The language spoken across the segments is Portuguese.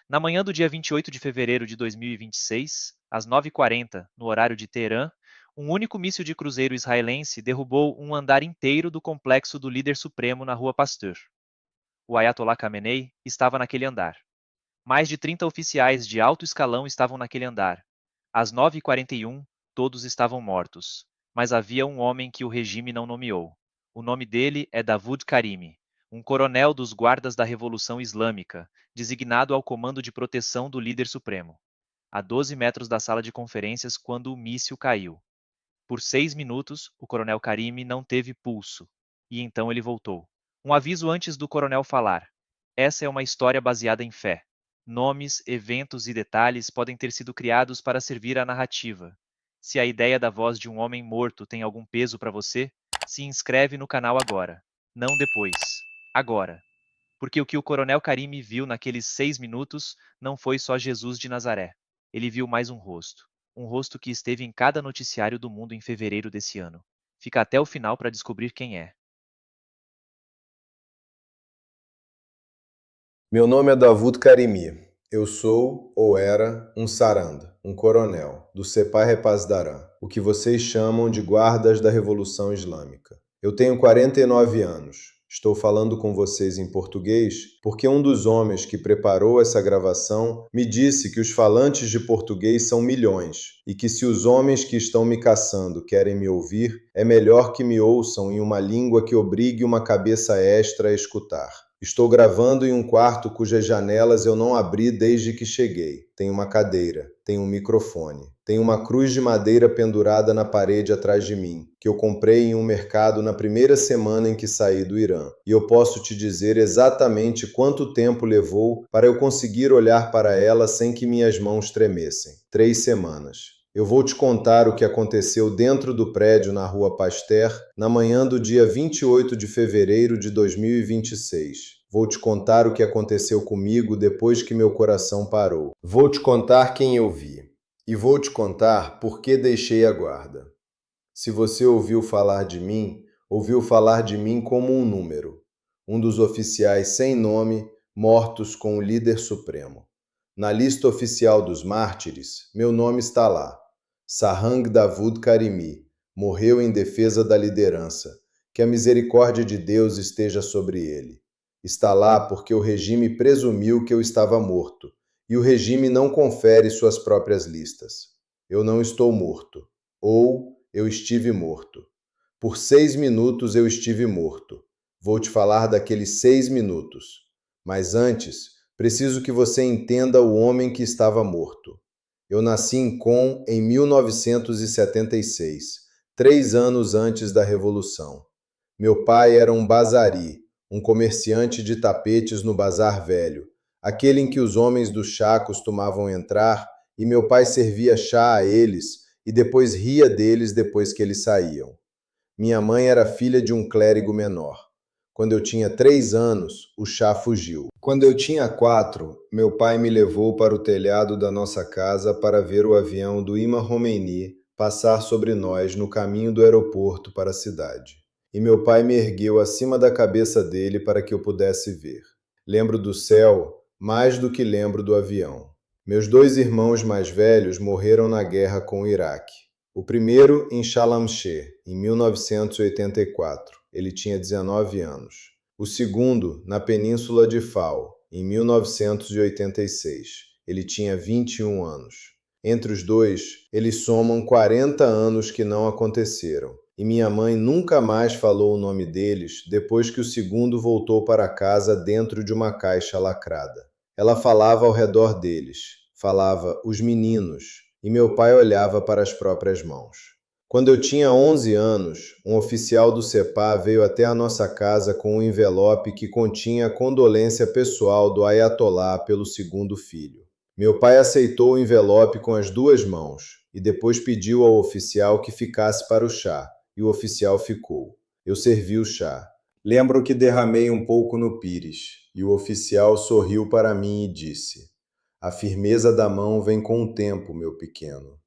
Na manhã do dia 28 de fevereiro de 2026, às 9h40, no horário de Teherã, um único míssil de cruzeiro israelense derrubou um andar inteiro do complexo do Líder Supremo na Rua Pasteur. O Ayatollah Khamenei estava naquele andar. Mais de 30 oficiais de alto escalão estavam naquele andar. Às 9h41, todos estavam mortos. Mas havia um homem que o regime não nomeou. O nome dele é Davud Karimi, um coronel dos guardas da Revolução Islâmica, designado ao comando de proteção do líder supremo. A 12 metros da sala de conferências quando o míssil caiu. Por 6 minutos, o coronel Karimi não teve pulso. E então ele voltou. Um aviso antes do coronel falar. Essa é uma história baseada em fé. Nomes, eventos e detalhes podem ter sido criados para servir à narrativa. Se a ideia da voz de um homem morto tem algum peso para você, se inscreve no canal agora. Não depois. Agora. Porque o que o coronel Karimi viu naqueles 6 minutos não foi só Jesus de Nazaré. Ele viu mais um rosto. Um rosto que esteve em cada noticiário do mundo em fevereiro desse ano. Fica até o final para descobrir quem é. Meu nome é Davud Karimi. Eu sou, ou era, um saranda, um coronel, do Sepah Repasdaran, o que vocês chamam de guardas da Revolução Islâmica. Eu tenho 49 anos. Estou falando com vocês em português porque um dos homens que preparou essa gravação me disse que os falantes de português são milhões e que se os homens que estão me caçando querem me ouvir, é melhor que me ouçam em uma língua que obrigue uma cabeça extra a escutar. Estou gravando em um quarto cujas janelas eu não abri desde que cheguei. Tem uma cadeira, tem um microfone, tem uma cruz de madeira pendurada na parede atrás de mim, que eu comprei em um mercado na primeira semana em que saí do Irã. E eu posso te dizer exatamente quanto tempo levou para eu conseguir olhar para ela sem que minhas mãos tremessem. 3 semanas. Eu vou te contar o que aconteceu dentro do prédio na Rua Pasteur na manhã do dia 28 de fevereiro de 2026. Vou te contar o que aconteceu comigo depois que meu coração parou. Vou te contar quem eu vi. E vou te contar por que deixei a guarda. Se você ouviu falar de mim como um número. Um dos oficiais sem nome mortos com o líder supremo. Na lista oficial dos mártires, meu nome está lá. Sarhang Davud Karimi morreu em defesa da liderança. Que a misericórdia de Deus esteja sobre ele. Está lá porque o regime presumiu que eu estava morto, e o regime não confere suas próprias listas. Eu não estou morto. Ou eu estive morto. Por 6 minutos eu estive morto. Vou te falar daqueles 6 minutos. Mas antes, preciso que você entenda o homem que estava morto. Eu nasci em Qom em 1976, 3 anos antes da Revolução. Meu pai era um bazari, um comerciante de tapetes no Bazar Velho, aquele em que os homens do chá costumavam entrar, e meu pai servia chá a eles e depois ria deles depois que eles saíam. Minha mãe era filha de um clérigo menor. Quando eu tinha 3 anos, o chá fugiu. Quando eu tinha 4, meu pai me levou para o telhado da nossa casa para ver o avião do Imam Khomeini passar sobre nós no caminho do aeroporto para a cidade. E meu pai me ergueu acima da cabeça dele para que eu pudesse ver. Lembro do céu mais do que lembro do avião. Meus 2 irmãos mais velhos morreram na guerra com o Iraque. O primeiro em Shalamcheh, em 1984. Ele tinha 19 anos. O segundo na Península de Fao, em 1986. Ele tinha 21 anos. Entre os dois, eles somam 40 anos que não aconteceram. E minha mãe nunca mais falou o nome deles depois que o segundo voltou para casa dentro de uma caixa lacrada. Ela falava ao redor deles. Falava os meninos. E meu pai olhava para as próprias mãos. Quando eu tinha 11 anos, um oficial do Sepah veio até a nossa casa com um envelope que continha a condolência pessoal do Ayatollah pelo segundo filho. Meu pai aceitou o envelope com as 2 mãos e depois pediu ao oficial que ficasse para o chá, e o oficial ficou. Eu servi o chá. Lembro que derramei um pouco no pires, e o oficial sorriu para mim e disse: "A firmeza da mão vem com o tempo, meu pequeno."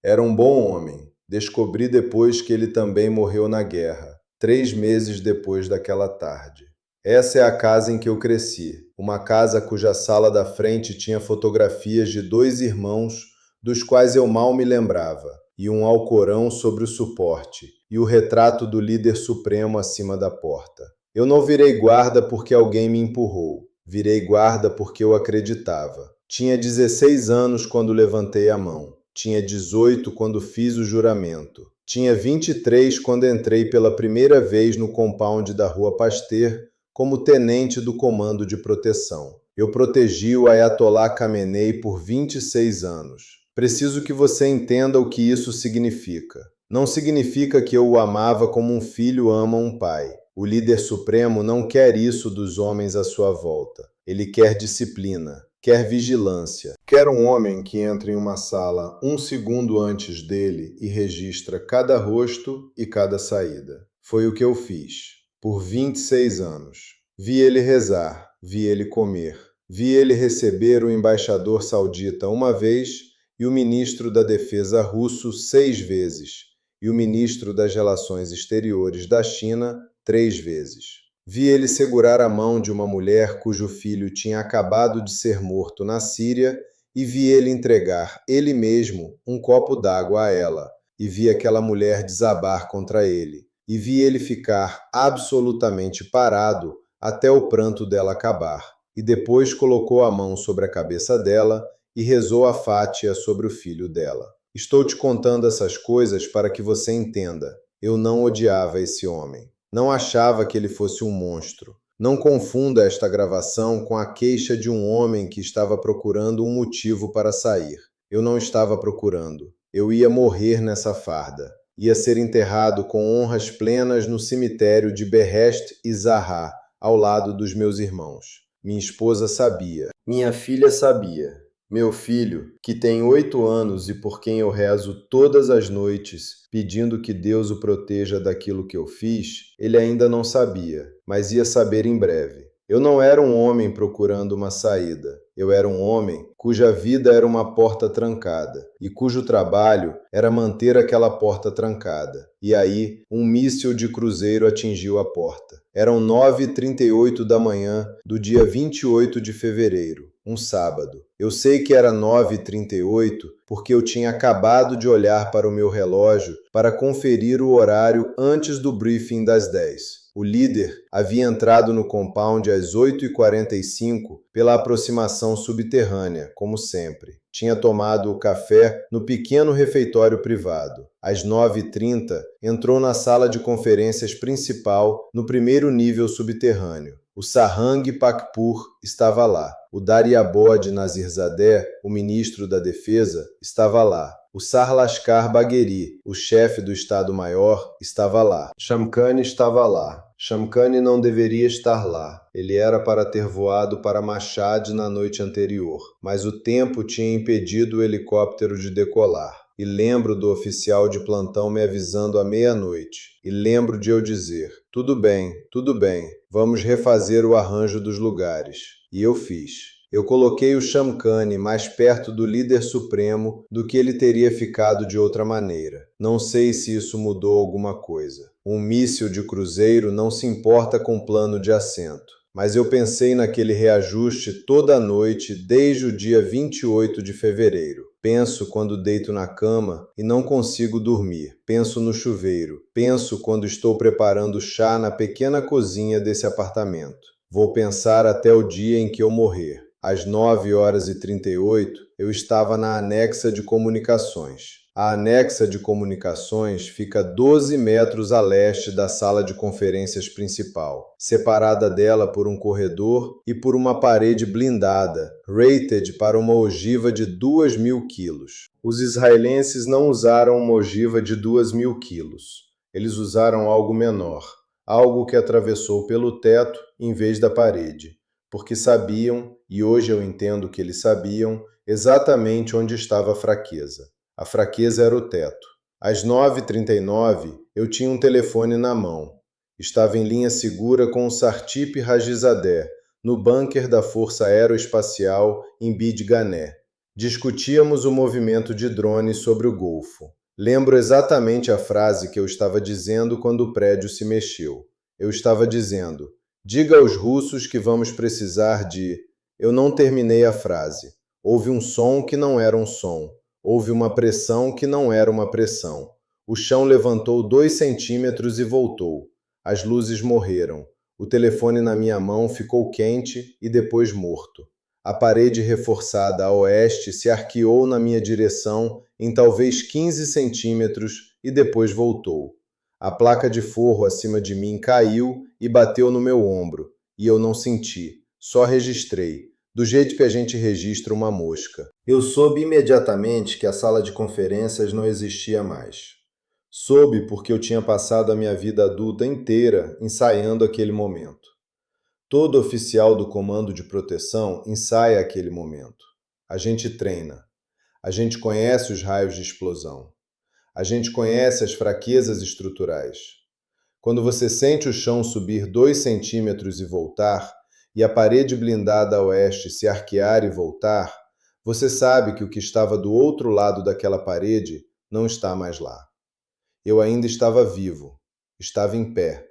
Era um bom homem. Descobri depois que ele também morreu na guerra, 3 meses depois daquela tarde. Essa é a casa em que eu cresci, uma casa cuja sala da frente tinha fotografias de 2 irmãos, dos quais eu mal me lembrava, e um alcorão sobre o suporte, e o retrato do líder supremo acima da porta. Eu não virei guarda porque alguém me empurrou. Virei guarda porque eu acreditava. Tinha 16 anos quando levantei a mão. Tinha 18 quando fiz o juramento. Tinha 23 quando entrei pela primeira vez no compound da Rua Pasteur como tenente do Comando de Proteção. Eu protegi o Ayatollah Khamenei por 26 anos. Preciso que você entenda o que isso significa. Não significa que eu o amava como um filho ama um pai. O líder supremo não quer isso dos homens à sua volta. Ele quer disciplina, quer vigilância. Quer um homem que entra em uma sala 1 segundo antes dele e registra cada rosto e cada saída. Foi o que eu fiz, por 26 anos. Vi ele rezar, vi ele comer, vi ele receber o embaixador saudita uma vez e o ministro da Defesa russo 6 vezes, e o ministro das Relações Exteriores da China 3 vezes. Vi ele segurar a mão de uma mulher cujo filho tinha acabado de ser morto na Síria e vi ele entregar, ele mesmo, um copo d'água a ela, e vi aquela mulher desabar contra ele, e vi ele ficar absolutamente parado até o pranto dela acabar, e depois colocou a mão sobre a cabeça dela e rezou a Fátia sobre o filho dela. Estou te contando essas coisas para que você entenda. Eu não odiava esse homem. Não achava que ele fosse um monstro. Não confunda esta gravação com a queixa de um homem que estava procurando um motivo para sair. Eu não estava procurando. Eu ia morrer nessa farda. Ia ser enterrado com honras plenas no cemitério de Behesht e Zahra, ao lado dos meus irmãos. Minha esposa sabia. Minha filha sabia. Meu filho, que tem 8 anos e por quem eu rezo todas as noites, pedindo que Deus o proteja daquilo que eu fiz, ele ainda não sabia, mas ia saber em breve. Eu não era um homem procurando uma saída. Eu era um homem cuja vida era uma porta trancada e cujo trabalho era manter aquela porta trancada. E aí, um míssil de cruzeiro atingiu a porta. Eram 9h38 da manhã do dia 28 de fevereiro, um sábado. Eu sei que era 9h38 porque eu tinha acabado de olhar para o meu relógio para conferir o horário antes do briefing das 10. O líder havia entrado no compound às 8h45 pela aproximação subterrânea, como sempre. Tinha tomado o café no pequeno refeitório privado. Às 9h30, entrou na sala de conferências principal no primeiro nível subterrâneo. O Sarhang Pakpur estava lá. O Daryabod Nazirzadeh, o ministro da Defesa, estava lá. O Sarlashkar Bagheri, o chefe do Estado-Maior, estava lá. Shamkhani estava lá. Shamkhani não deveria estar lá. Ele era para ter voado para Mashhad na noite anterior, mas o tempo tinha impedido o helicóptero de decolar. E lembro do oficial de plantão me avisando à meia-noite. E lembro de eu dizer, tudo bem, vamos refazer o arranjo dos lugares. E eu fiz. Eu coloquei o Shamkhani mais perto do líder supremo do que ele teria ficado de outra maneira. Não sei se isso mudou alguma coisa. Um míssil de cruzeiro não se importa com plano de assento. Mas eu pensei naquele reajuste toda a noite desde o dia 28 de fevereiro. Penso quando deito na cama e não consigo dormir. Penso no chuveiro. Penso quando estou preparando chá na pequena cozinha desse apartamento. Vou pensar até o dia em que eu morrer. Às 9h38, eu estava na anexa de comunicações. A anexa de comunicações fica 12 metros a leste da sala de conferências principal, separada dela por um corredor e por uma parede blindada, rated para uma ogiva de 2.000 quilos. Os israelenses não usaram uma ogiva de 2.000 quilos. Eles usaram algo menor, algo que atravessou pelo teto em vez da parede, porque sabiam, e hoje eu entendo que eles sabiam, exatamente onde estava a fraqueza. A fraqueza era o teto. Às 9h39, eu tinha um telefone na mão. Estava em linha segura com o Sartip Rajizadeh, no bunker da Força Aeroespacial em Bid Gané. Discutíamos o movimento de drones sobre o Golfo. Lembro exatamente a frase que eu estava dizendo quando o prédio se mexeu. Eu estava dizendo, Diga aos russos que vamos precisar de. Eu não terminei a frase. Houve um som que não era um som. Houve uma pressão que não era uma pressão. O chão levantou 2 centímetros e voltou. As luzes morreram. O telefone na minha mão ficou quente e depois morto. A parede reforçada a oeste se arqueou na minha direção em talvez 15 centímetros e depois voltou. A placa de forro acima de mim caiu e bateu no meu ombro, e eu não senti, só registrei, do jeito que a gente registra uma mosca. Eu soube imediatamente que a sala de conferências não existia mais. Soube porque eu tinha passado a minha vida adulta inteira ensaiando aquele momento. Todo oficial do Comando de Proteção ensaia aquele momento. A gente treina. A gente conhece os raios de explosão. A gente conhece as fraquezas estruturais. Quando você sente o chão subir 2 centímetros e voltar, e a parede blindada a oeste se arquear e voltar, você sabe que o que estava do outro lado daquela parede não está mais lá. Eu ainda estava vivo, estava em pé.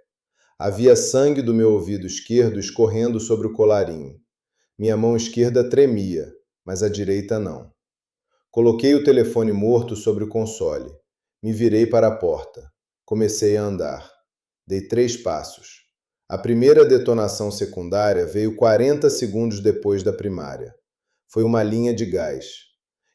Havia sangue do meu ouvido esquerdo escorrendo sobre o colarinho. Minha mão esquerda tremia, mas a direita não. Coloquei o telefone morto sobre o console. Me virei para a porta. Comecei a andar. Dei 3 passos. A primeira detonação secundária veio 40 segundos depois da primária. Foi uma linha de gás.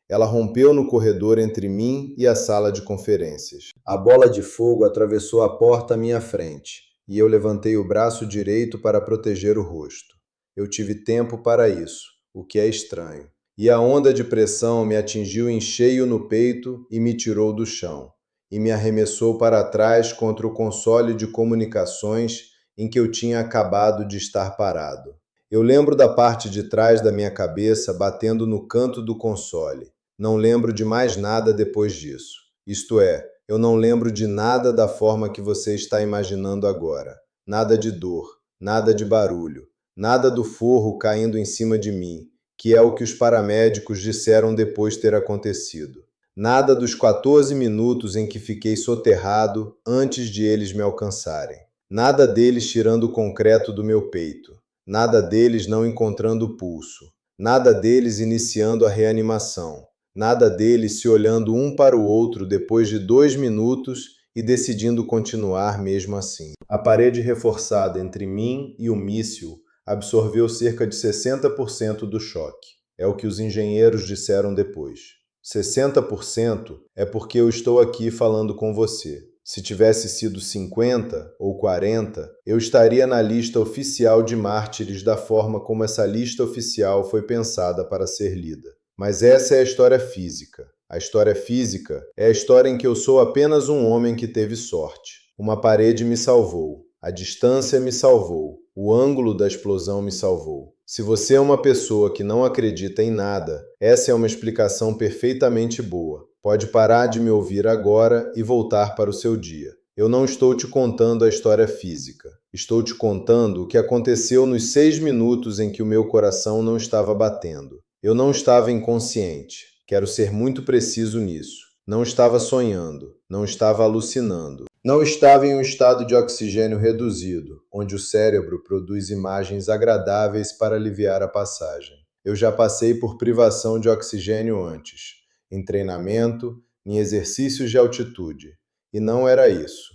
Ela rompeu no corredor entre mim e a sala de conferências. A bola de fogo atravessou a porta à minha frente, e eu levantei o braço direito para proteger o rosto. Eu tive tempo para isso, o que é estranho. E a onda de pressão me atingiu em cheio no peito e me tirou do chão, e me arremessou para trás contra o console de comunicações em que eu tinha acabado de estar parado. Eu lembro da parte de trás da minha cabeça batendo no canto do console. Não lembro de mais nada depois disso. Isto é, eu não lembro de nada da forma que você está imaginando agora. Nada de dor, nada de barulho, nada do forro caindo em cima de mim, que é o que os paramédicos disseram depois ter acontecido. Nada dos 14 minutos em que fiquei soterrado antes de eles me alcançarem. Nada deles tirando o concreto do meu peito. Nada deles não encontrando o pulso. Nada deles iniciando a reanimação. Nada deles se olhando um para o outro depois de 2 minutos e decidindo continuar mesmo assim. A parede reforçada entre mim e o míssil absorveu cerca de 60% do choque. É o que os engenheiros disseram depois. 60% é porque eu estou aqui falando com você. Se tivesse sido 50 ou 40, eu estaria na lista oficial de mártires da forma como essa lista oficial foi pensada para ser lida. Mas essa é a história física. A história física é a história em que eu sou apenas um homem que teve sorte. Uma parede me salvou. A distância me salvou. O ângulo da explosão me salvou. Se você é uma pessoa que não acredita em nada, essa é uma explicação perfeitamente boa. Pode parar de me ouvir agora e voltar para o seu dia. Eu não estou te contando a história física. Estou te contando o que aconteceu nos 6 minutos em que o meu coração não estava batendo. Eu não estava inconsciente. Quero ser muito preciso nisso. Não estava sonhando. Não estava alucinando. Não estava em um estado de oxigênio reduzido, onde o cérebro produz imagens agradáveis para aliviar a passagem. Eu já passei por privação de oxigênio antes, em treinamento, em exercícios de altitude. E não era isso.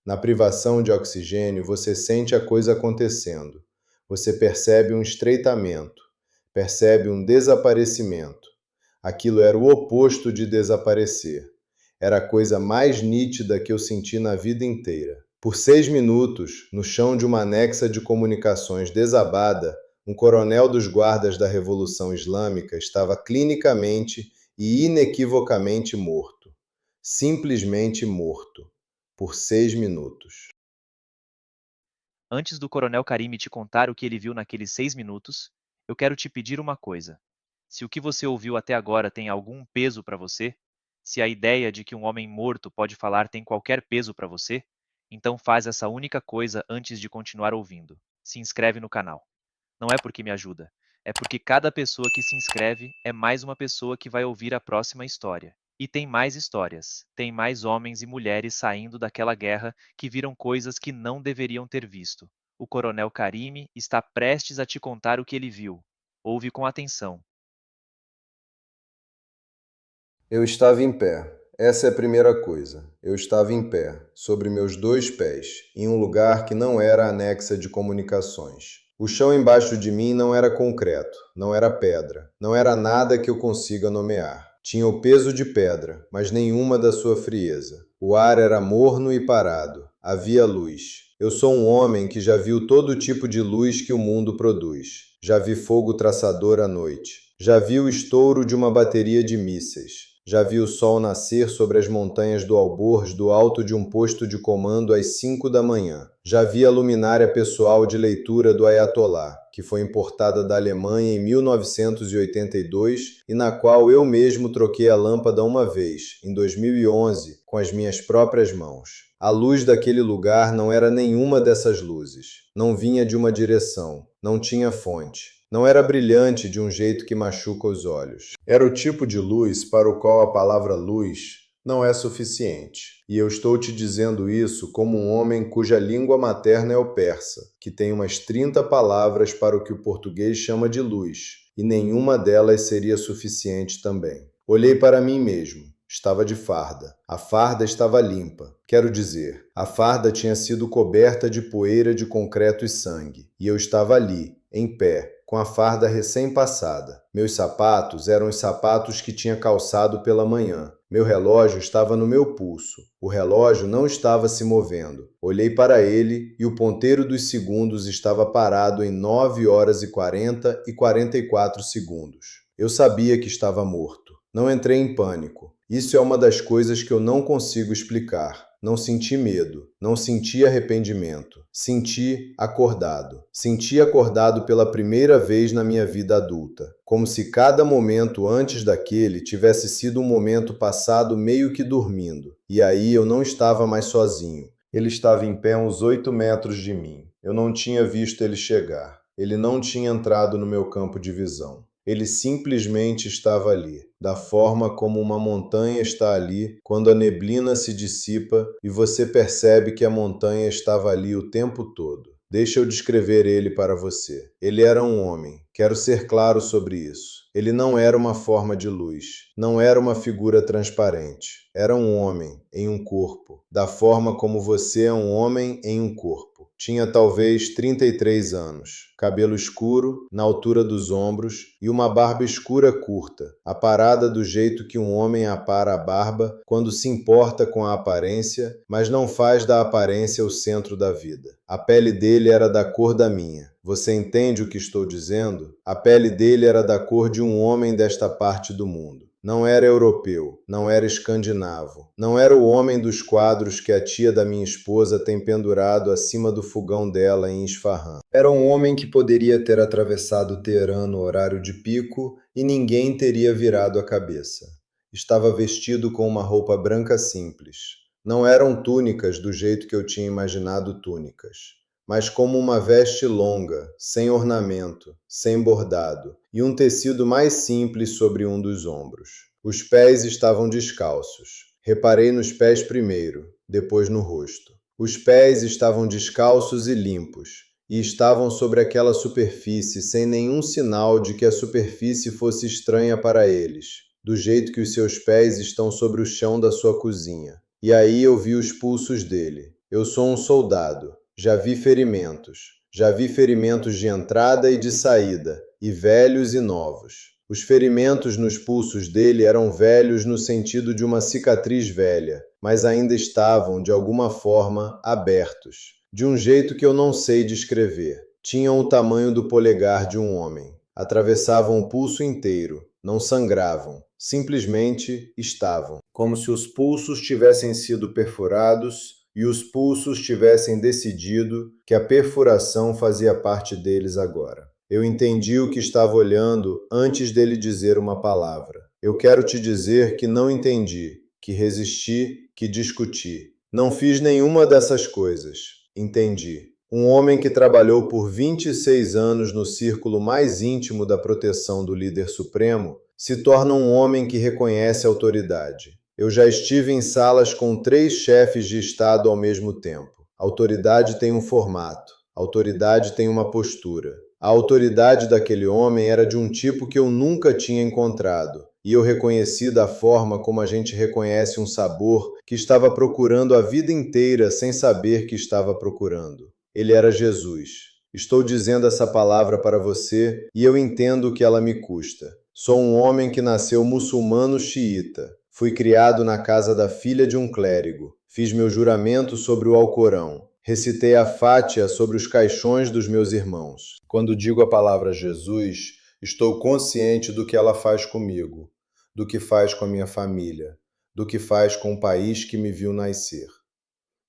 Na privação de oxigênio, você sente a coisa acontecendo. Você percebe um estreitamento, percebe um desaparecimento. Aquilo era o oposto de desaparecer. Era a coisa mais nítida que eu senti na vida inteira. Por 6 minutos, no chão de uma anexa de comunicações desabada, um coronel dos guardas da Revolução Islâmica estava clinicamente e inequivocamente morto. Simplesmente morto. Por 6 minutos. Antes do Coronel Karimi te contar o que ele viu naqueles 6 minutos, eu quero te pedir uma coisa. Se o que você ouviu até agora tem algum peso para você, se a ideia de que um homem morto pode falar tem qualquer peso para você, então faz essa única coisa antes de continuar ouvindo. Se inscreve no canal. Não é porque me ajuda, é porque cada pessoa que se inscreve é mais uma pessoa que vai ouvir a próxima história. E tem mais histórias, tem mais homens e mulheres saindo daquela guerra que viram coisas que não deveriam ter visto. o coronel Karimi está prestes a te contar o que ele viu. Ouve com atenção. Eu estava em pé. Essa é a primeira coisa. Eu estava em pé, sobre meus 2 pés, em um lugar que não era anexa de comunicações. O chão embaixo de mim não era concreto, não era pedra, não era nada que eu consiga nomear. Tinha o peso de pedra, mas nenhuma da sua frieza. O ar era morno e parado. Havia luz. Eu sou um homem que já viu todo tipo de luz que o mundo produz. Já vi fogo traçador à noite. Já vi o estouro de uma bateria de mísseis. Já vi o sol nascer sobre as montanhas do Alborz do alto de um posto de comando às 5 da manhã. Já vi a luminária pessoal de leitura do Ayatollah, que foi importada da Alemanha em 1982 e na qual eu mesmo troquei a lâmpada uma vez, em 2011, com as minhas próprias mãos. A luz daquele lugar não era nenhuma dessas luzes. Não vinha de uma direção, não tinha fonte. Não era brilhante de um jeito que machuca os olhos. Era o tipo de luz para o qual a palavra luz não é suficiente. E eu estou te dizendo isso como um homem cuja língua materna é o persa, que tem umas 30 palavras para o que o português chama de luz, e nenhuma delas seria suficiente também. Olhei para mim mesmo. Estava de farda. A farda estava limpa. Quero dizer, a farda tinha sido coberta de poeira de concreto e sangue. E eu estava ali, em pé, com a farda recém-passada. Meus sapatos eram os sapatos que tinha calçado pela manhã. Meu relógio estava no meu pulso. O relógio não estava se movendo. Olhei para ele e o ponteiro dos segundos estava parado em 9 horas e 40 e 44 segundos. Eu sabia que estava morto. Não entrei em pânico. Isso é uma das coisas que eu não consigo explicar. Não senti medo, não senti arrependimento. Senti acordado. Senti acordado pela primeira vez na minha vida adulta. Como se cada momento antes daquele tivesse sido um momento passado meio que dormindo. E aí eu não estava mais sozinho. Ele estava em pé uns 8 metros de mim. Eu não tinha visto ele chegar. Ele não tinha entrado no meu campo de visão. Ele simplesmente estava ali, da forma como uma montanha está ali quando a neblina se dissipa e você percebe que a montanha estava ali o tempo todo. Deixa eu descrever ele para você. Ele era um homem. Quero ser claro sobre isso. Ele não era uma forma de luz. Não era uma figura transparente. Era um homem em um corpo, da forma como você é um homem em um corpo. Tinha talvez 33 anos, cabelo escuro, na altura dos ombros, e uma barba escura curta, aparada do jeito que um homem apara a barba quando se importa com a aparência, mas não faz da aparência o centro da vida. A pele dele era da cor da minha. Você entende o que estou dizendo? A pele dele era da cor de um homem desta parte do mundo. Não era europeu, não era escandinavo, não era o homem dos quadros que a tia da minha esposa tem pendurado acima do fogão dela em Isfahan. Era um homem que poderia ter atravessado Teherã no horário de pico e ninguém teria virado a cabeça. Estava vestido com uma roupa branca simples. Não eram túnicas do jeito que eu tinha imaginado túnicas, mas como uma veste longa, sem ornamento, sem bordado, e um tecido mais simples sobre um dos ombros. Os pés estavam descalços. Reparei nos pés primeiro, depois no rosto. Os pés estavam descalços e limpos, e estavam sobre aquela superfície sem nenhum sinal de que a superfície fosse estranha para eles, do jeito que os seus pés estão sobre o chão da sua cozinha. E aí eu vi os pulsos dele. Eu sou um soldado. Já vi ferimentos de entrada e de saída, e velhos e novos. Os ferimentos nos pulsos dele eram velhos no sentido de uma cicatriz velha, mas ainda estavam, de alguma forma, abertos, de um jeito que eu não sei descrever. Tinham o tamanho do polegar de um homem. Atravessavam o pulso inteiro, não sangravam, simplesmente estavam, como se os pulsos tivessem sido perfurados e os pulsos tivessem decidido que a perfuração fazia parte deles agora. Eu entendi o que estava olhando antes dele dizer uma palavra. Eu quero te dizer que não entendi, que resisti, que discuti. Não fiz nenhuma dessas coisas. Entendi. Um homem que trabalhou por 26 anos no círculo mais íntimo da proteção do líder supremo se torna um homem que reconhece a autoridade. Eu já estive em salas com 3 chefes de Estado ao mesmo tempo. Autoridade tem um formato. Autoridade tem uma postura. A autoridade daquele homem era de um tipo que eu nunca tinha encontrado, e eu reconheci da forma como a gente reconhece um sabor que estava procurando a vida inteira sem saber que estava procurando. Ele era Jesus. Estou dizendo essa palavra para você e eu entendo o que ela me custa. Sou um homem que nasceu muçulmano xiita. Fui criado na casa da filha de um clérigo. Fiz meu juramento sobre o Alcorão. Recitei a Fátia sobre os caixões dos meus irmãos. Quando digo a palavra Jesus, estou consciente do que ela faz comigo, do que faz com a minha família, do que faz com o país que me viu nascer.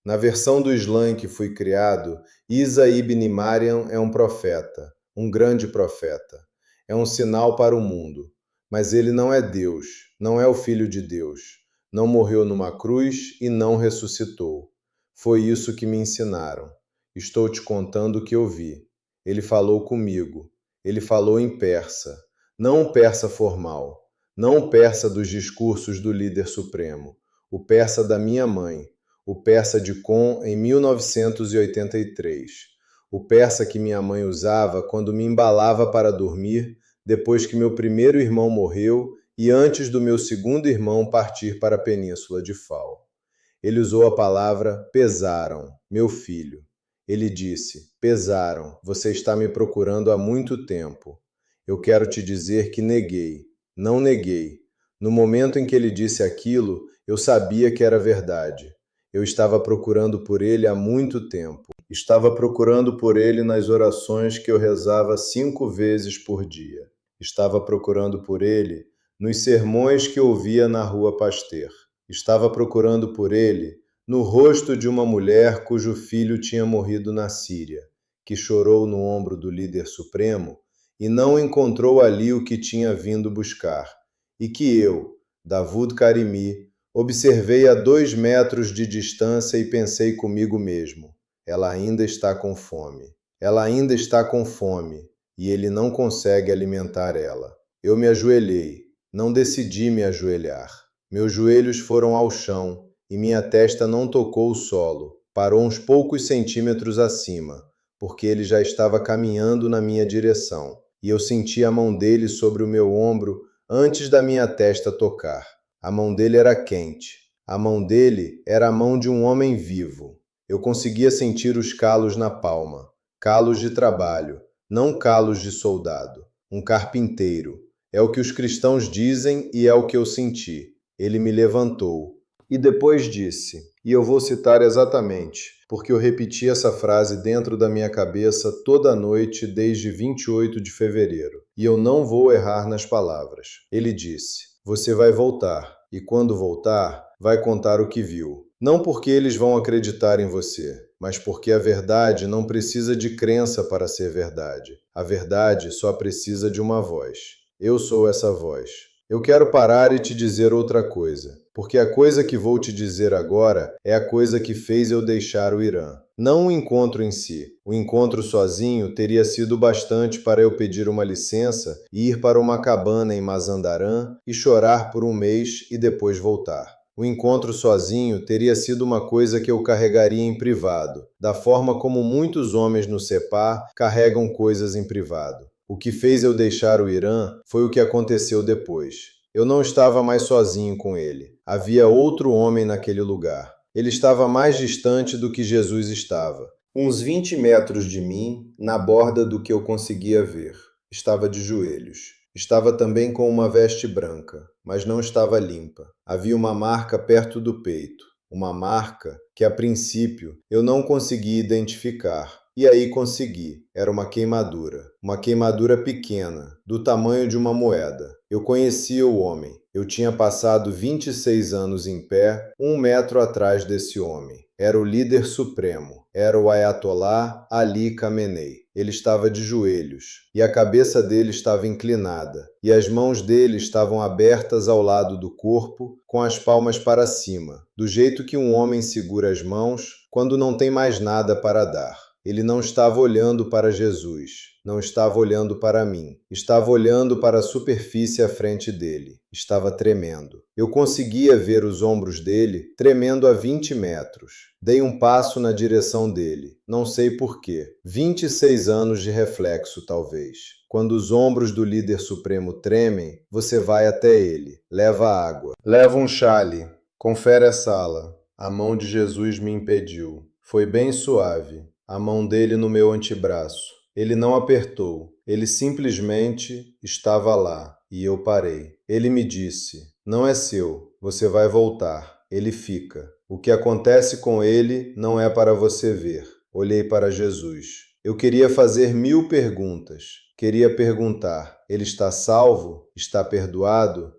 Na versão do Islã em que fui criado, Isa ibn Maryam é um profeta, um grande profeta. É um sinal para o mundo. Mas ele não é Deus, não é o Filho de Deus. Não morreu numa cruz e não ressuscitou. Foi isso que me ensinaram. Estou te contando o que eu vi. Ele falou comigo. Ele falou em persa. Não o persa formal. Não o persa dos discursos do líder supremo. O persa da minha mãe. O persa de Com em 1983. O persa que minha mãe usava quando me embalava para dormir, depois que meu primeiro irmão morreu e antes do meu segundo irmão partir para a península de Fao. Ele usou a palavra pesaram, meu filho. Ele disse, pesaram, você está me procurando há muito tempo. Eu quero te dizer que neguei, não neguei. No momento em que ele disse aquilo, eu sabia que era verdade. Eu estava procurando por ele há muito tempo. Estava procurando por ele nas orações que eu rezava 5 vezes por dia. Estava procurando por ele nos sermões que ouvia na Rua Pasteur. Estava procurando por ele no rosto de uma mulher cujo filho tinha morrido na Síria, que chorou no ombro do líder supremo e não encontrou ali o que tinha vindo buscar, e que eu, Davoud Karimi, observei a 2 metros de distância e pensei comigo mesmo, ela ainda está com fome. Ela ainda está com fome e ele não consegue alimentar ela. Eu me ajoelhei, não decidi me ajoelhar. Meus joelhos foram ao chão e minha testa não tocou o solo. Parou uns poucos centímetros acima, porque ele já estava caminhando na minha direção. E eu senti a mão dele sobre o meu ombro antes da minha testa tocar. A mão dele era quente. A mão dele era a mão de um homem vivo. Eu conseguia sentir os calos na palma. Calos de trabalho, não calos de soldado. Um carpinteiro. É o que os cristãos dizem e é o que eu senti. Ele me levantou. E depois disse, e eu vou citar exatamente, porque eu repeti essa frase dentro da minha cabeça toda noite desde 28 de fevereiro. E eu não vou errar nas palavras. Ele disse, você vai voltar. E quando voltar, vai contar o que viu. Não porque eles vão acreditar em você, mas porque a verdade não precisa de crença para ser verdade. A verdade só precisa de uma voz. Eu sou essa voz. Eu quero parar e te dizer outra coisa, porque a coisa que vou te dizer agora é a coisa que fez eu deixar o Irã. Não o encontro em si. O encontro sozinho teria sido bastante para eu pedir uma licença e ir para uma cabana em Mazandaran e chorar por um mês e depois voltar. O encontro sozinho teria sido uma coisa que eu carregaria em privado, da forma como muitos homens no Sepah carregam coisas em privado. O que fez eu deixar o Irã foi o que aconteceu depois. Eu não estava mais sozinho com ele. Havia outro homem naquele lugar. Ele estava mais distante do que Jesus estava. Uns 20 metros de mim, na borda do que eu conseguia ver. Estava de joelhos. Estava também com uma veste branca, mas não estava limpa. Havia uma marca perto do peito. Uma marca que, a princípio, eu não conseguia identificar. E aí consegui. Era uma queimadura pequena, do tamanho de uma moeda. Eu conhecia o homem. Eu tinha passado 26 anos em pé, 1 metro atrás desse homem. Era o líder supremo. Era o Ayatollah Ali Khamenei. Ele estava de joelhos, e a cabeça dele estava inclinada, e as mãos dele estavam abertas ao lado do corpo, com as palmas para cima, do jeito que um homem segura as mãos quando não tem mais nada para dar. Ele não estava olhando para Jesus. Não estava olhando para mim. Estava olhando para a superfície à frente dele. Estava tremendo. Eu conseguia ver os ombros dele tremendo a 20 metros. Dei um passo na direção dele. Não sei por quê. 26 anos de reflexo, talvez. Quando os ombros do líder supremo tremem, você vai até ele. Leva água. Leva um chale. Confere a sala. A mão de Jesus me impediu. Foi bem suave. A mão dele no meu antebraço. Ele não apertou. Ele simplesmente estava lá. E eu parei. Ele me disse: não é seu. Você vai voltar. Ele fica. O que acontece com ele não é para você ver. Olhei para Jesus. Eu queria fazer 1000 perguntas. Queria perguntar: ele está salvo? Está perdoado?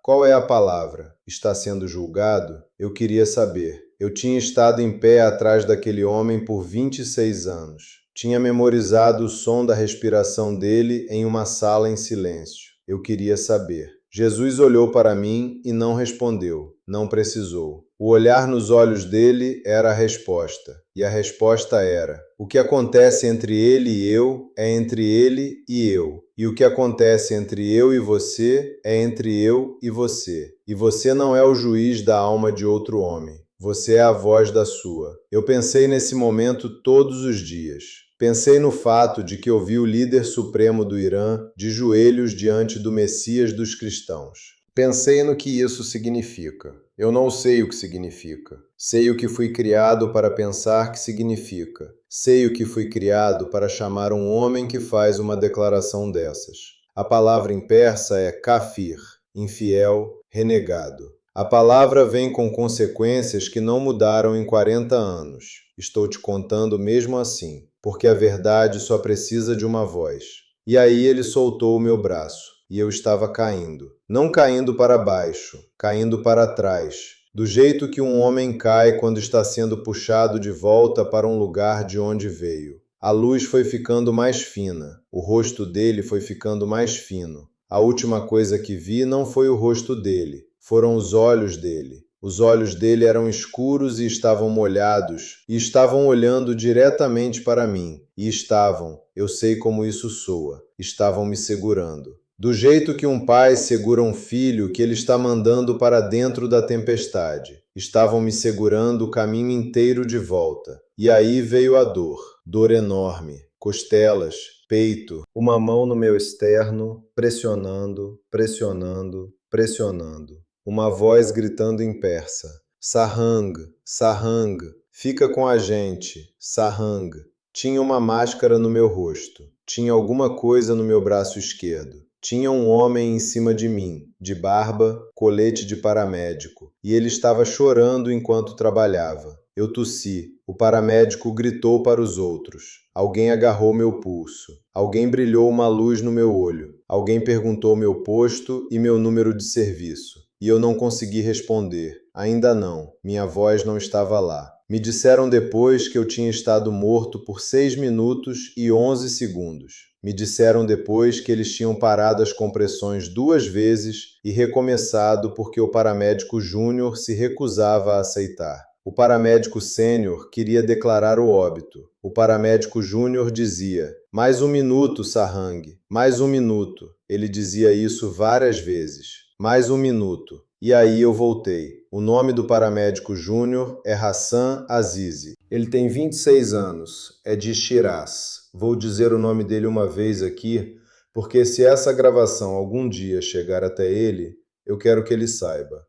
Qual é a palavra? Está sendo julgado? Eu queria saber. Eu tinha estado em pé atrás daquele homem por 26 anos. Tinha memorizado o som da respiração dele em uma sala em silêncio. Eu queria saber. Jesus olhou para mim e não respondeu. Não precisou. O olhar nos olhos dele era a resposta. E a resposta era: o que acontece entre ele e eu é entre ele e eu. E o que acontece entre eu e você é entre eu e você. E você não é o juiz da alma de outro homem. Você é a voz da sua. Eu pensei nesse momento todos os dias. Pensei no fato de que eu vi o líder supremo do Irã de joelhos diante do Messias dos cristãos. Pensei no que isso significa. Eu não sei o que significa. Sei o que fui criado para pensar que significa. Sei o que fui criado para chamar um homem que faz uma declaração dessas. A palavra em persa é kafir, infiel, renegado. A palavra vem com consequências que não mudaram em 40 anos. Estou te contando mesmo assim, porque a verdade só precisa de uma voz. E aí ele soltou o meu braço, e eu estava caindo. Não caindo para baixo, caindo para trás, do jeito que um homem cai quando está sendo puxado de volta para um lugar de onde veio. A luz foi ficando mais fina, o rosto dele foi ficando mais fino. A última coisa que vi não foi o rosto dele, foram os olhos dele. Os olhos dele eram escuros e estavam molhados, e estavam olhando diretamente para mim. E estavam, eu sei como isso soa, estavam me segurando. Do jeito que um pai segura um filho que ele está mandando para dentro da tempestade. Estavam me segurando o caminho inteiro de volta. E aí veio a dor. Dor enorme. Costelas, peito, uma mão no meu externo, pressionando, pressionando, pressionando. Uma voz gritando em persa: Sarhang, Sarhang, fica com a gente, Sarhang. Tinha uma máscara no meu rosto. Tinha alguma coisa no meu braço esquerdo. Tinha um homem em cima de mim, de barba, colete de paramédico, e ele estava chorando enquanto trabalhava. Eu tossi. O paramédico gritou para os outros. Alguém agarrou meu pulso. Alguém brilhou uma luz no meu olho. Alguém perguntou meu posto e meu número de serviço. E eu não consegui responder. Ainda não. Minha voz não estava lá. Me disseram depois que eu tinha estado morto por 6 minutos e 11 segundos. Me disseram depois que eles tinham parado as compressões 2 vezes e recomeçado porque o paramédico júnior se recusava a aceitar. O paramédico sênior queria declarar o óbito. O paramédico júnior dizia: mais 1 minuto, Sarhang, mais 1 minuto. Ele dizia isso várias vezes. Mais 1 minuto. E aí eu voltei. O nome do paramédico júnior é Hassan Azizi. Ele tem 26 anos. É de Shiraz. Vou dizer o nome dele uma vez aqui, porque se essa gravação algum dia chegar até ele, eu quero que ele saiba.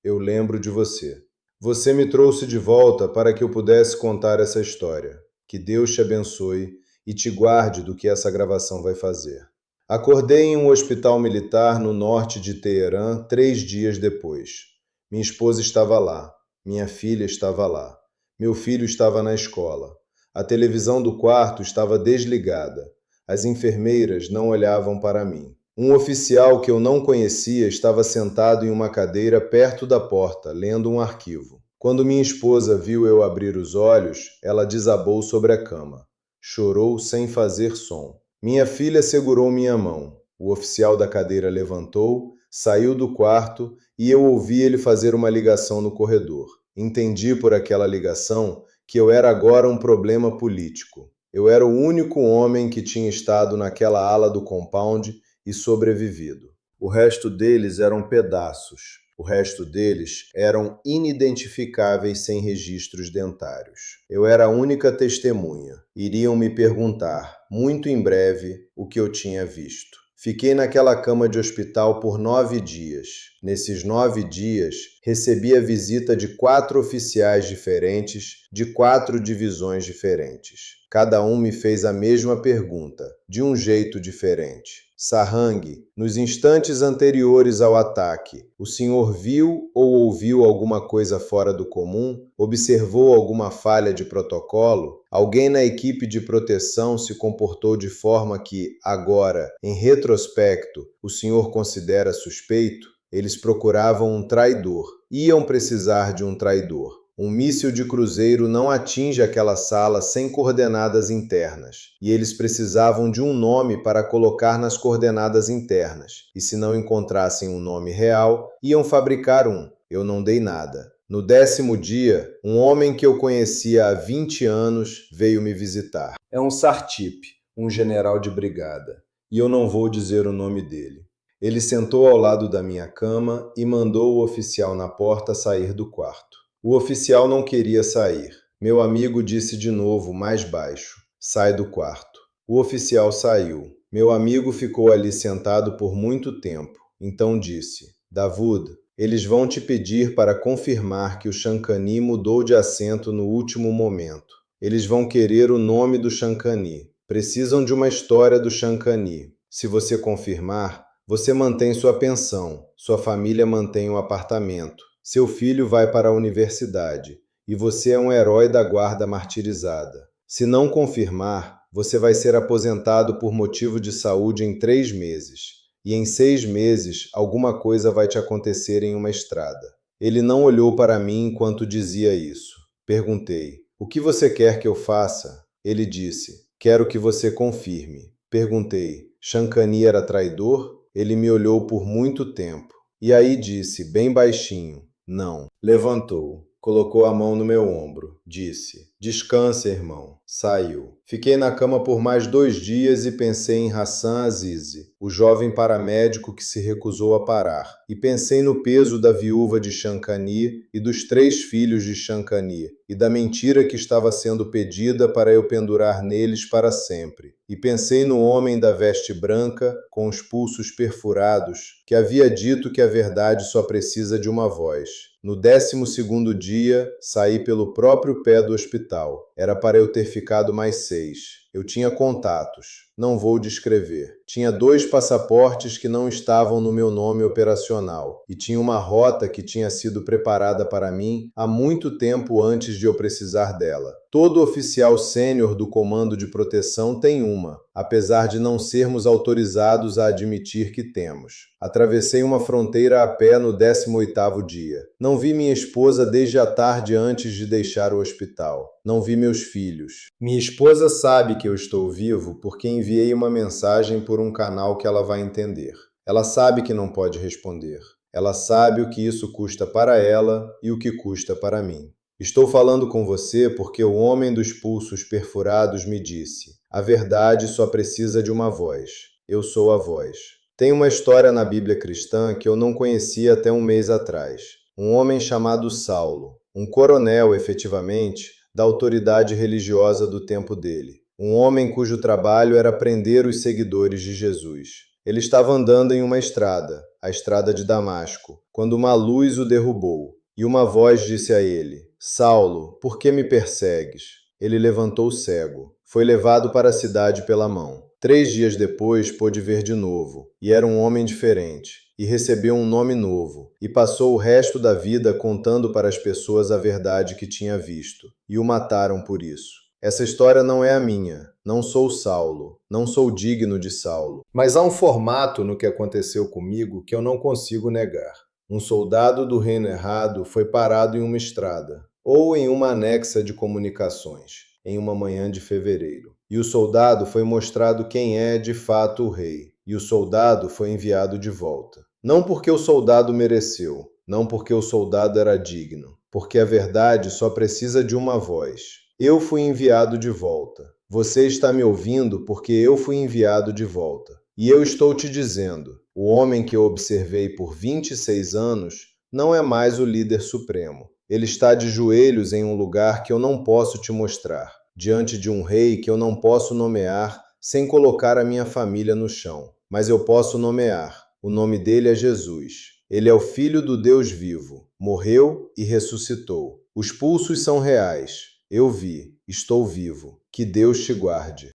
Eu lembro de você. Você me trouxe de volta para que eu pudesse contar essa história. Que Deus te abençoe e te guarde do que essa gravação vai fazer. Acordei em um hospital militar no norte de Teherã 3 dias depois. Minha esposa estava lá. Minha filha estava lá. Meu filho estava na escola. A televisão do quarto estava desligada. As enfermeiras não olhavam para mim. Um oficial que eu não conhecia estava sentado em uma cadeira perto da porta, lendo um arquivo. Quando minha esposa viu eu abrir os olhos, ela desabou sobre a cama. Chorou sem fazer som. Minha filha segurou minha mão. O oficial da cadeira levantou, saiu do quarto e eu ouvi ele fazer uma ligação no corredor. Entendi por aquela ligação que eu era agora um problema político. Eu era o único homem que tinha estado naquela ala do compound e sobrevivido. O resto deles eram pedaços. O resto deles eram inidentificáveis sem registros dentários. Eu era a única testemunha. Iriam me perguntar, muito em breve, o que eu tinha visto. Fiquei naquela cama de hospital por 9 dias. Nesses 9 dias, recebi a visita de 4 oficiais diferentes, de 4 divisões diferentes. Cada um me fez a mesma pergunta, de um jeito diferente. Sarhang, nos instantes anteriores ao ataque, o senhor viu ou ouviu alguma coisa fora do comum? Observou alguma falha de protocolo? Alguém na equipe de proteção se comportou de forma que, agora, em retrospecto, o senhor considera suspeito? Eles procuravam um traidor. Iam precisar de um traidor. Um míssil de cruzeiro não atinge aquela sala sem coordenadas internas, e eles precisavam de um nome para colocar nas coordenadas internas, e se não encontrassem um nome real, iam fabricar um. Eu não dei nada. No 10º dia, um homem que eu conhecia há 20 anos veio me visitar. É um Sartip, um general de brigada, e eu não vou dizer o nome dele. Ele sentou ao lado da minha cama e mandou o oficial na porta sair do quarto. O oficial não queria sair. Meu amigo disse de novo, mais baixo, sai do quarto. O oficial saiu. Meu amigo ficou ali sentado por muito tempo. Então disse, Davud, eles vão te pedir para confirmar que o Shankani mudou de assento no último momento. Eles vão querer o nome do Shankani. Precisam de uma história do Shankani. Se você confirmar, você mantém sua pensão, sua família mantém o apartamento. Seu filho vai para a universidade, e você é um herói da guarda martirizada. Se não confirmar, você vai ser aposentado por motivo de saúde em 3 meses, e em 6 meses alguma coisa vai te acontecer em uma estrada. Ele não olhou para mim enquanto dizia isso. Perguntei, o que você quer que eu faça? Ele disse, quero que você confirme. Perguntei, Shankani era traidor? Ele me olhou por muito tempo, e aí disse, bem baixinho, não. Levantou, colocou a mão no meu ombro, disse, descanse, irmão. Saiu. Fiquei na cama por mais 2 dias e pensei em Hassan Azizi, o jovem paramédico que se recusou a parar, e pensei no peso da viúva de Shankani e dos 3 filhos de Shankani, e da mentira que estava sendo pedida para eu pendurar neles para sempre. E pensei no homem da veste branca, com os pulsos perfurados, que havia dito que a verdade só precisa de uma voz. No 12º dia, saí pelo próprio pé do hospital. Era para eu ter ficado mais 6. Eu tinha contatos. Não vou descrever. Tinha 2 passaportes que não estavam no meu nome operacional e tinha uma rota que tinha sido preparada para mim há muito tempo antes de eu precisar dela. Todo oficial sênior do Comando de Proteção tem uma, apesar de não sermos autorizados a admitir que temos. Atravessei uma fronteira a pé no 18º dia. Não vi minha esposa desde a tarde antes de deixar o hospital. Não vi meus filhos. Minha esposa sabe que eu estou vivo porque enviei uma mensagem por um canal que ela vai entender. Ela sabe que não pode responder. Ela sabe o que isso custa para ela e o que custa para mim. Estou falando com você porque o homem dos pulsos perfurados me disse: a verdade só precisa de uma voz. Eu sou a voz. Tem uma história na Bíblia cristã que eu não conhecia até um mês atrás. Um homem chamado Saulo, um coronel, efetivamente, da autoridade religiosa do tempo dele. Um homem cujo trabalho era prender os seguidores de Jesus. Ele estava andando em uma estrada, a estrada de Damasco, quando uma luz o derrubou. E uma voz disse a ele: Saulo, por que me persegues? Ele levantou cego. Foi levado para a cidade pela mão. 3 dias depois pôde ver de novo, e era um homem diferente, e recebeu um nome novo, e passou o resto da vida contando para as pessoas a verdade que tinha visto, e o mataram por isso. Essa história não é a minha. Não sou Saulo. Não sou digno de Saulo. Mas há um formato no que aconteceu comigo que eu não consigo negar. Um soldado do reino errado foi parado em uma estrada, ou em uma anexa de comunicações, em uma manhã de fevereiro. E o soldado foi mostrado quem é de fato o rei. E o soldado foi enviado de volta. Não porque o soldado mereceu, não porque o soldado era digno, porque a verdade só precisa de uma voz. Eu fui enviado de volta. Você está me ouvindo porque eu fui enviado de volta. E eu estou te dizendo: o homem que eu observei por 26 anos não é mais o líder supremo. Ele está de joelhos em um lugar que eu não posso te mostrar, diante de um rei que eu não posso nomear sem colocar a minha família no chão. Mas eu posso nomear. O nome dele é Jesus. Ele é o Filho do Deus vivo. Morreu e ressuscitou. Os pulsos são reais. Eu vi. Estou vivo. Que Deus te guarde.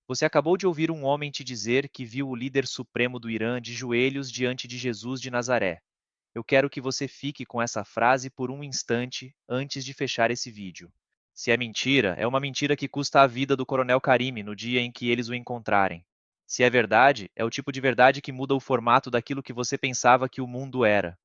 Você acabou de ouvir um homem te dizer que viu o líder supremo do Irã de joelhos diante de Jesus de Nazaré. Eu quero que você fique com essa frase por um instante antes de fechar esse vídeo. Se é mentira, é uma mentira que custa a vida do Coronel Karimi no dia em que eles o encontrarem. Se é verdade, é o tipo de verdade que muda o formato daquilo que você pensava que o mundo era.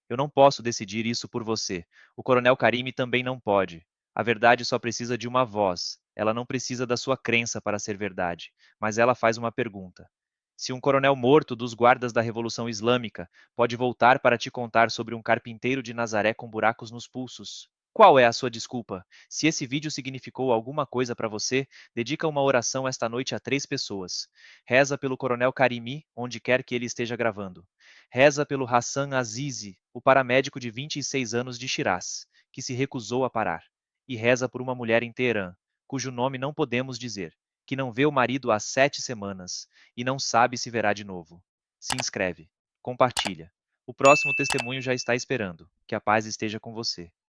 Eu não posso decidir isso por você. O Coronel Karimi também não pode. A verdade só precisa de uma voz. Ela não precisa da sua crença para ser verdade, mas ela faz uma pergunta. Se um coronel morto dos guardas da Revolução Islâmica pode voltar para te contar sobre um carpinteiro de Nazaré com buracos nos pulsos, qual é a sua desculpa? Se esse vídeo significou alguma coisa para você, dedica uma oração esta noite a 3 pessoas. Reza pelo Coronel Karimi, onde quer que ele esteja gravando. Reza pelo Hassan Azizi, o paramédico de 26 anos de Shiraz, que se recusou a parar. E reza por uma mulher em Teherã, cujo nome não podemos dizer, que não vê o marido há 7 semanas e não sabe se verá de novo. Se inscreve, compartilha. O próximo testemunho já está esperando. Que a paz esteja com você.